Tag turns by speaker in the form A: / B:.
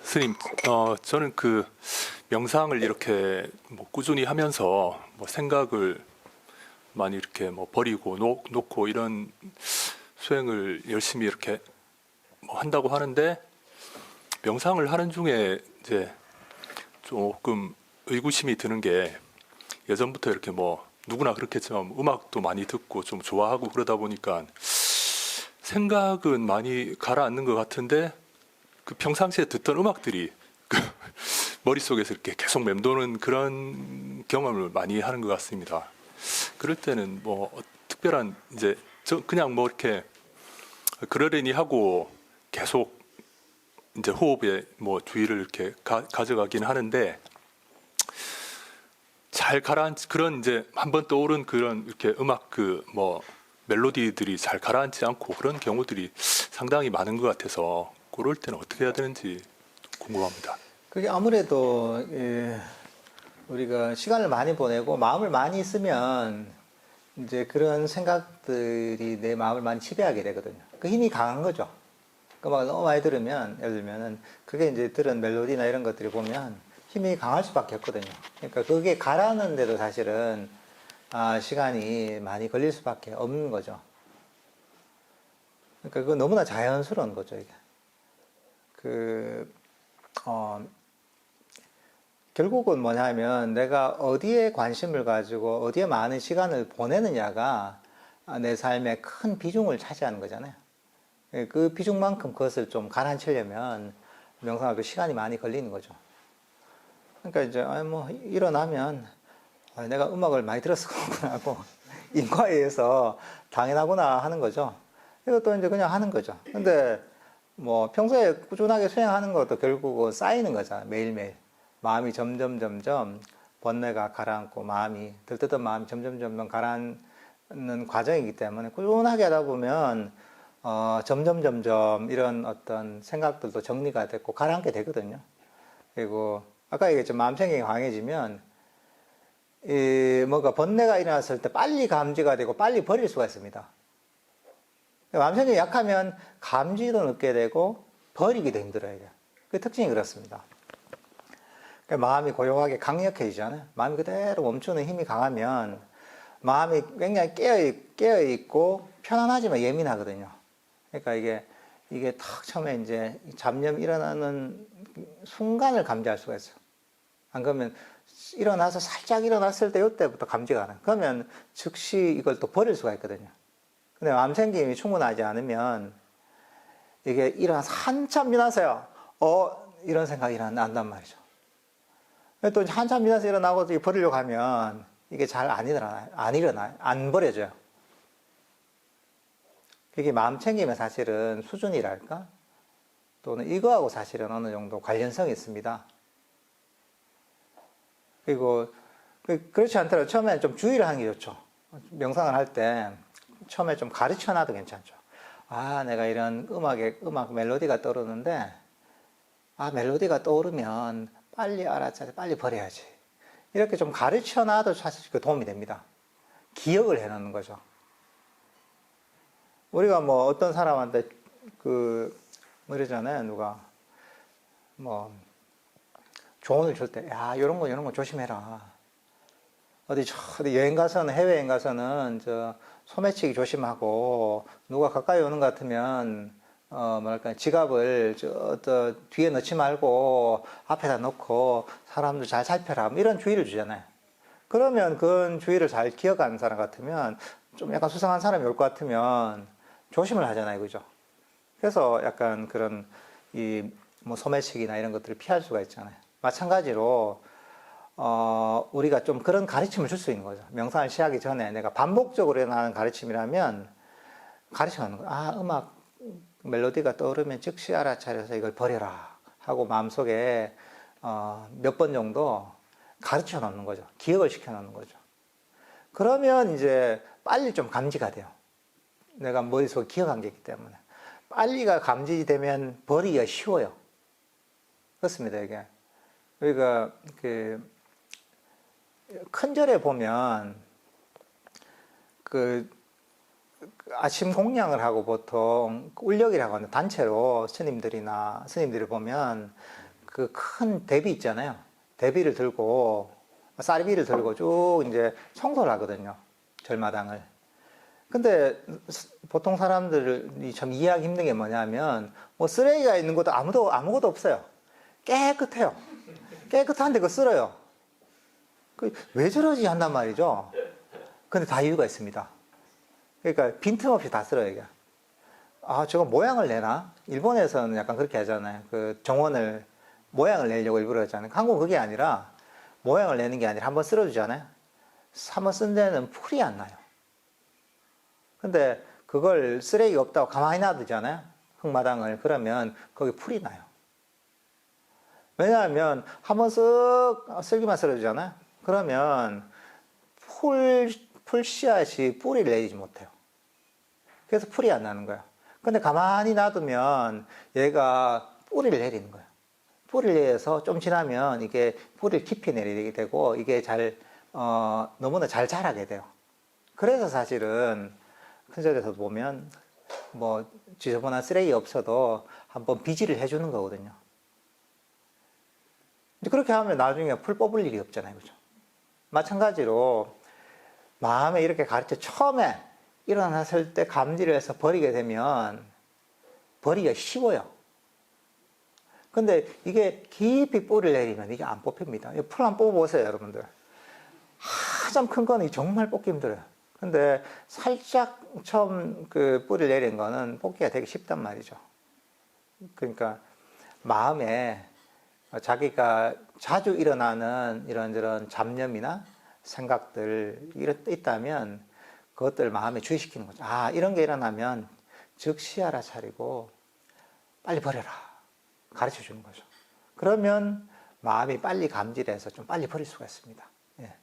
A: 스님, 저는 그 명상을 이렇게 뭐 꾸준히 하면서 뭐 생각을 많이 이렇게 뭐 버리고 놓고 이런 수행을 열심히 이렇게 뭐 한다고 하는데 명상을 하는 중에 이제 조금 의구심이 드는 게 예전부터 이렇게 뭐 누구나 그렇겠지만 음악도 많이 듣고 좀 좋아하고 그러다 보니까 생각은 많이 가라앉는 것 같은데 그 평상시에 듣던 음악들이 그 머릿속에서 이렇게 계속 맴도는 그런 경험을 많이 하는 것 같습니다. 그럴 때는 뭐 특별한 이제 저 그냥 뭐 이렇게 그러려니 하고 계속 이제 호흡에 뭐 주의를 이렇게 가져가긴 하는데 잘 가라앉 그런 이제 한번 떠오른 그런 이렇게 음악 그 뭐 멜로디들이 잘 가라앉지 않고 그런 경우들이 상당히 많은 것 같아서 그럴 때는 어떻게 해야 되는지 궁금합니다.
B: 그게 아무래도 우리가 시간을 많이 보내고 마음을 많이 쓰면 이제 그런 생각들이 내 마음을 많이 지배하게 되거든요. 그 힘이 강한 거죠. 그 음악을 너무 많이 들으면, 예를 들면은, 그게 이제 들은 멜로디나 이런 것들이 보면 힘이 강할 수밖에 없거든요. 그러니까 그게 가라앉는데도 사실은, 시간이 많이 걸릴 수밖에 없는 거죠. 그러니까 그건 너무나 자연스러운 거죠, 이게. 그, 어, 결국은 뭐냐면 내가 어디에 관심을 가지고 어디에 많은 시간을 보내느냐가 내 삶의 큰 비중을 차지하는 거잖아요. 그 비중만큼 그것을 좀 가라앉히려면 명상하고 시간이 많이 걸리는 거죠. 그러니까 이제 뭐 일어나면 내가 음악을 많이 들었을 거구나 하고 인과에 의해서 당연하구나 하는 거죠. 이것도 이제 그냥 하는 거죠. 근데 뭐 평소에 꾸준하게 수행하는 것도 결국은 쌓이는 거잖아요. 매일매일. 마음이 점점 번뇌가 가라앉고 마음이 들뜨던 마음이 점점 가라앉는 과정이기 때문에 꾸준하게 하다 보면 점점 이런 어떤 생각들도 정리가 됐고 가라앉게 되거든요. 그리고 아까 얘기했죠. 마음생각이 강해지면 뭔가 번뇌가 일어났을 때 빨리 감지가 되고 빨리 버릴 수가 있습니다. 마음생각이 약하면 감지도 늦게 되고 버리기도 힘들어요. 그 특징이 그렇습니다. 그러니까 마음이 고요하게 강력해지잖아요. 마음이 그대로 멈추는 힘이 강하면 마음이 굉장히 깨어있고 편안하지만 예민하거든요. 그러니까 이게 탁 처음에 이제 잡념 일어나는 순간을 감지할 수가 있어요. 안 그러면 일어나서 살짝 일어났을 때 이때부터 감지가 안 해요. 그러면 즉시 이걸 또 버릴 수가 있거든요. 근데 마음생김이 충분하지 않으면 이게 일어나서 한참 지나서요. 이런 생각이 난단 말이죠. 또 한참 지나서 일어나고 버리려고 하면 이게 잘 안 일어나요. 안 버려져요. 그게 마음 챙김의 사실은 수준이랄까? 또는 이거하고 사실은 어느 정도 관련성이 있습니다. 그리고 그렇지 않더라도 처음에는 좀 주의를 하는 게 좋죠. 명상을 할 때 처음에 좀 가르쳐 놔도 괜찮죠. 내가 이런 음악 멜로디가 떠오르는데, 멜로디가 떠오르면 빨리 알아차려 빨리 버려야지. 이렇게 좀 가르쳐 놔도 사실 그 도움이 됩니다. 기억을 해 놓는 거죠. 우리가 뭐 어떤 사람한테 뭐 이러잖아요. 누가 뭐 조언을 줄 때, 이런 거 조심해라. 어디 여행 가서는, 해외여행 가서는 소매치기 조심하고, 누가 가까이 오는 것 같으면 지갑을 뒤에 넣지 말고 앞에다 넣고 사람들 잘 살펴라. 이런 주의를 주잖아요. 그러면 그런 주의를 잘 기억하는 사람 같으면, 좀 약간 수상한 사람이 올 것 같으면 조심을 하잖아요. 그죠? 그래서 약간 그런 뭐 소매치기나 이런 것들을 피할 수가 있잖아요. 마찬가지로 우리가 좀 그런 가르침을 줄 수 있는 거죠. 명상을 시작하기 전에 내가 반복적으로 일어나는 가르침이라면 가르쳐가는 거예요. 음악 멜로디가 떠오르면 즉시 알아차려서 이걸 버려라 하고 마음속에 몇 번 정도 가르쳐 놓는 거죠. 기억을 시켜 놓는 거죠. 그러면 이제 빨리 좀 감지가 돼요. 내가 머릿속에 기억한 게 있기 때문에. 빨리가 감지되면 버리기가 쉬워요. 그렇습니다, 이게. 우리가 큰 절에 보면 아침 공양을 하고 보통 울력이라고 하는 단체로 스님들이 보면 그 큰 대비 있잖아요. 대비를 들고 쌀비를 들고 쭉 이제 청소를 하거든요. 절마당을. 근데 보통 사람들이 참 이해하기 힘든 게 뭐냐면 뭐 쓰레기가 있는 것도 아무것도 없어요. 깨끗해요. 깨끗한데 그거 쓸어요. 왜 저러지 한단 말이죠. 근데 다 이유가 있습니다. 그러니까 빈틈없이 다 쓸어요, 이게. 아, 저거 모양을 내나? 일본에서는 약간 그렇게 하잖아요. 그 정원을 모양을 내려고 일부러 하잖아요. 한국은 그게 아니라 모양을 내는 게 아니라 한번 쓸어주잖아요. 한번 쓴 데는 풀이 안 나요. 근데 그걸 쓰레기 없다고 가만히 놔두잖아요. 흙마당을. 그러면 거기 풀이 나요. 왜냐하면 한번 쓸기만 쓸어주잖아요. 그러면 풀씨앗이 뿌리를 내리지 못해요. 그래서 풀이 안 나는 거예요. 근데 가만히 놔두면 얘가 뿌리를 내리는 거예요. 뿌리를 내려서 좀 지나면 이게 뿌리를 깊이 내리게 되고 이게 너무나 잘 자라게 돼요. 그래서 사실은 큰 절에서 보면 뭐 지저분한 쓰레기 없어도 한번 비지를 해주는 거거든요. 이제 그렇게 하면 나중에 풀 뽑을 일이 없잖아요. 그죠? 마찬가지로 마음에 이렇게 가르쳐 처음에 일어났을 때 감지를 해서 버리게 되면 버리기가 쉬워요. 근데 이게 깊이 뿌리를 내리면 이게 안 뽑힙니다. 풀 한번 뽑아보세요, 여러분들. 한참 큰 거는 정말 뽑기 힘들어요. 근데 살짝 처음 그 뿌리를 내린 거는 뽑기가 되게 쉽단 말이죠. 그러니까 마음에 자기가 자주 일어나는 이런저런 잡념이나 생각들 있다면 그것들 마음에 주의시키는 거죠. 아, 이런 게 일어나면 즉시 알아차리고 빨리 버려라. 가르쳐 주는 거죠. 그러면 마음이 빨리 감지를 해서 좀 빨리 버릴 수가 있습니다. 예.